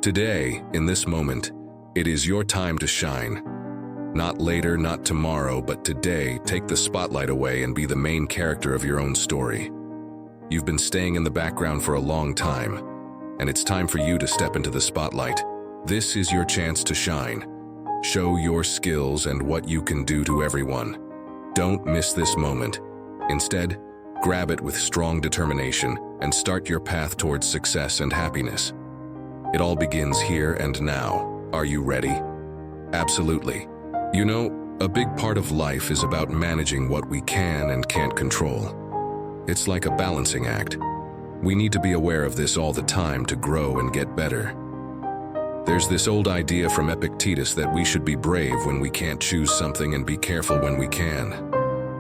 Today, in this moment, it is your time to shine. Not later, not tomorrow, but today, take the spotlight away and be the main character of your own story. You've been staying in the background for a long time, and it's time for you to step into the spotlight. This is your chance to shine. Show your skills and what you can do to everyone. Don't miss this moment. Instead, grab it with strong determination and start your path towards success and happiness. It all begins here and now. Are you ready? Absolutely. You know, a big part of life is about managing what we can and can't control. It's like a balancing act. We need to be aware of this all the time to grow and get better. There's this old idea from Epictetus that we should be brave when we can't choose something and be careful when we can.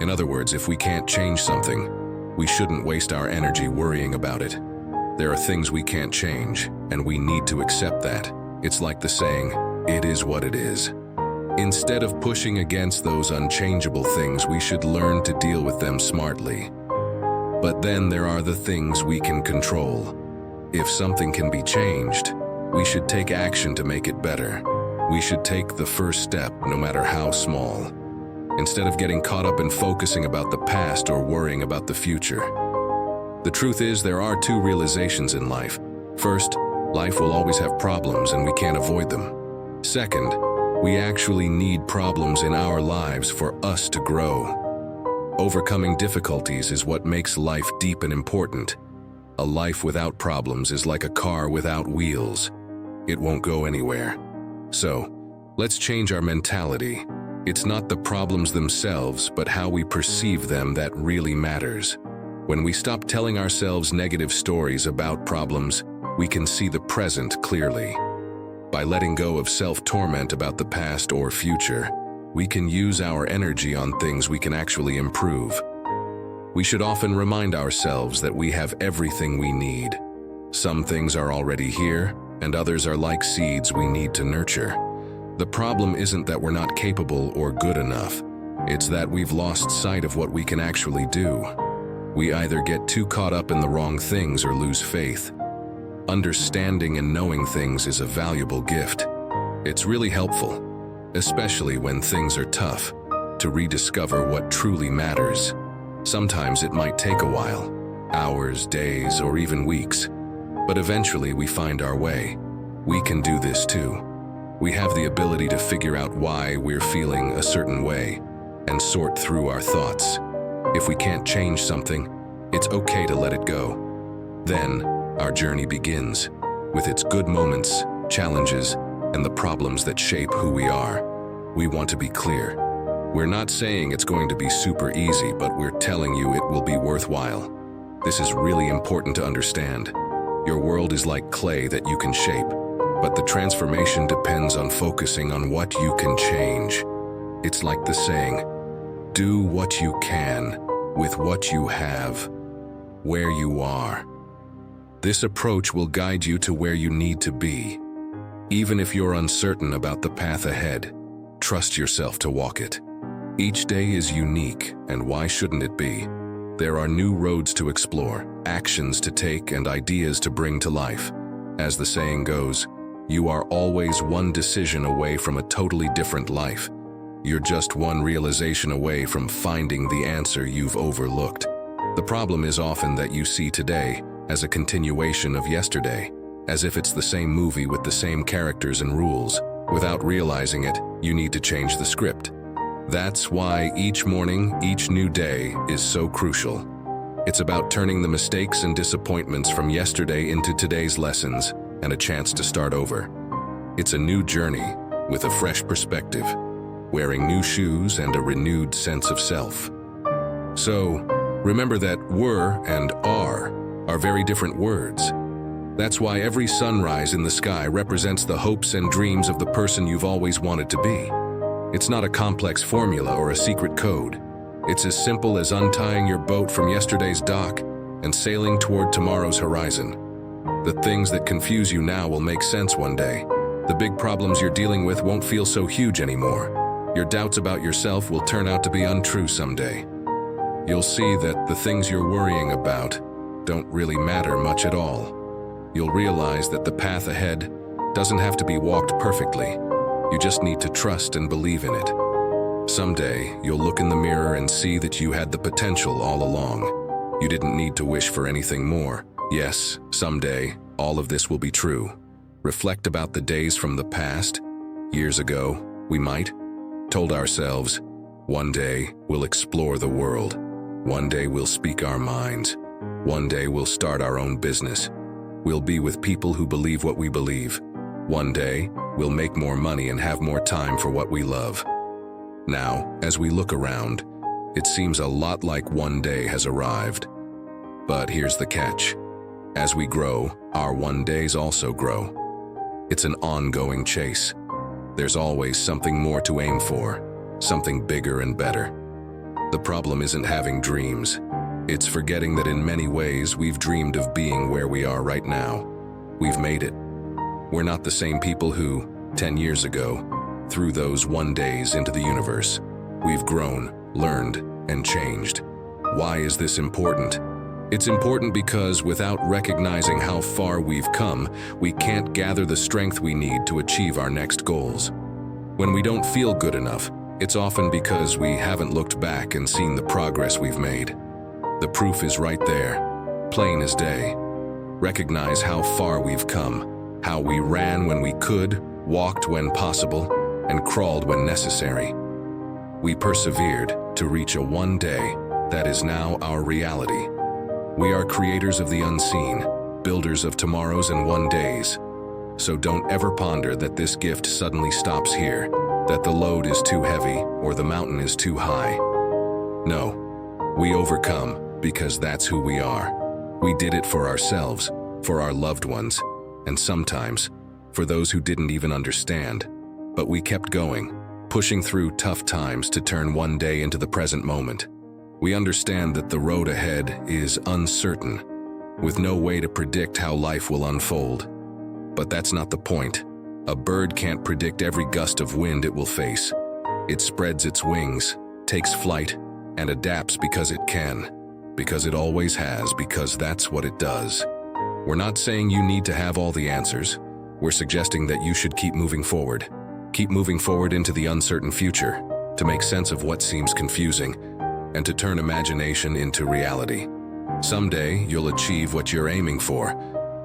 In other words, if we can't change something, we shouldn't waste our energy worrying about it. There are things we can't change, and we need to accept that. It's like the saying, "It is what it is." Instead of pushing against those unchangeable things, we should learn to deal with them smartly. But then there are the things we can control. If something can be changed, we should take action to make it better. We should take the first step, no matter how small, instead of getting caught up in focusing about the past or worrying about the future. The truth is, there are two realizations in life. First, life will always have problems and we can't avoid them. Second, we actually need problems in our lives for us to grow. Overcoming difficulties is what makes life deep and important. A life without problems is like a car without wheels. It won't go anywhere. So, let's change our mentality. It's not the problems themselves, but how we perceive them that really matters. When we stop telling ourselves negative stories about problems, we can see the present clearly. By letting go of self-torment about the past or future, we can use our energy on things we can actually improve. We should often remind ourselves that we have everything we need. Some things are already here, and others are like seeds we need to nurture. The problem isn't that we're not capable or good enough. It's that we've lost sight of what we can actually do. We either get too caught up in the wrong things or lose faith. Understanding and knowing things is a valuable gift. It's really helpful, especially when things are tough, to rediscover what truly matters. Sometimes it might take a while, hours, days, or even weeks, but eventually we find our way. We can do this too. We have the ability to figure out why we're feeling a certain way and sort through our thoughts. If we can't change something, it's okay to let it go. Then, our journey begins, with its good moments, challenges, and the problems that shape who we are. We want to be clear. We're not saying it's going to be super easy, but we're telling you it will be worthwhile. This is really important to understand. Your world is like clay that you can shape, but the transformation depends on focusing on what you can change. It's like the saying, do what you can with what you have, where you are. This approach will guide you to where you need to be. Even if you're uncertain about the path ahead, trust yourself to walk it. Each day is unique, and why shouldn't it be? There are new roads to explore, actions to take, and ideas to bring to life. As the saying goes, you are always one decision away from a totally different life. You're just one realization away from finding the answer you've overlooked. The problem is often that you see today as a continuation of yesterday, as if it's the same movie with the same characters and rules. Without realizing it, you need to change the script. That's why each morning, each new day is so crucial. It's about turning the mistakes and disappointments from yesterday into today's lessons and a chance to start over. It's a new journey with a fresh perspective, wearing new shoes and a renewed sense of self. So, remember that were and are very different words. That's why every sunrise in the sky represents the hopes and dreams of the person you've always wanted to be. It's not a complex formula or a secret code. It's as simple as untying your boat from yesterday's dock and sailing toward tomorrow's horizon. The things that confuse you now will make sense one day. The big problems you're dealing with won't feel so huge anymore. Your doubts about yourself will turn out to be untrue someday. You'll see that the things you're worrying about don't really matter much at all. You'll realize that the path ahead doesn't have to be walked perfectly. You just need to trust and believe in it. Someday, you'll look in the mirror and see that you had the potential all along. You didn't need to wish for anything more. Yes, someday, all of this will be true. Reflect about the days from the past. Years ago, we might told ourselves, one day we'll explore the world. One day we'll speak our minds. One day we'll start our own business. We'll be with people who believe what we believe. One day, we'll make more money and have more time for what we love. Now, as we look around, it seems a lot like one day has arrived. But here's the catch. As we grow, our one days also grow. It's an ongoing chase. There's always something more to aim for, something bigger and better. The problem isn't having dreams. It's forgetting that in many ways we've dreamed of being where we are right now. We've made it. We're not the same people who, 10 years ago, threw those one days into the universe. We've grown, learned, and changed. Why is this important? It's important because without recognizing how far we've come, we can't gather the strength we need to achieve our next goals. When we don't feel good enough, it's often because we haven't looked back and seen the progress we've made. The proof is right there, plain as day. Recognize how far we've come, how we ran when we could, walked when possible, and crawled when necessary. We persevered to reach a one day that is now our reality. We are creators of the unseen, builders of tomorrows and one days. So don't ever ponder that this gift suddenly stops here, that the load is too heavy or the mountain is too high. No, we overcome because that's who we are. We did it for ourselves, for our loved ones, and sometimes for those who didn't even understand. But we kept going, pushing through tough times to turn one day into the present moment. We understand that the road ahead is uncertain, with no way to predict how life will unfold. But that's not the point. A bird can't predict every gust of wind it will face. It spreads its wings, takes flight, and adapts because it can, because it always has, because that's what it does. We're not saying you need to have all the answers. We're suggesting that you should keep moving forward. Keep moving forward into the uncertain future, to make sense of what seems confusing, and to turn imagination into reality. Someday, you'll achieve what you're aiming for,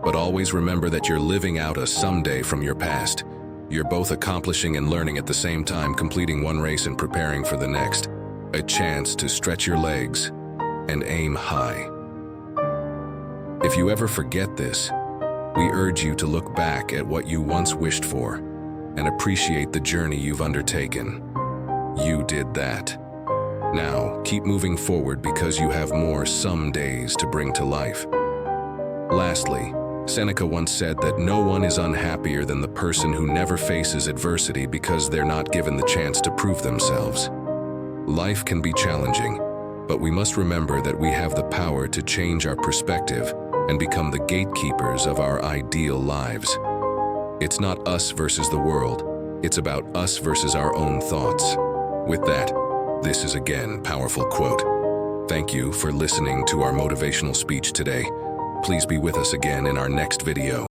but always remember that you're living out a someday from your past. You're both accomplishing and learning at the same time, completing one race and preparing for the next. A chance to stretch your legs and aim high. If you ever forget this, we urge you to look back at what you once wished for and appreciate the journey you've undertaken. You did that. Now, keep moving forward because you have more some days to bring to life. Lastly, Seneca once said that no one is unhappier than the person who never faces adversity because they're not given the chance to prove themselves. Life can be challenging, but we must remember that we have the power to change our perspective and become the gatekeepers of our ideal lives. It's not us versus the world, it's about us versus our own thoughts. With that, this is again powerful quote. Thank you for listening to our motivational speech today. Please be with us again in our next video.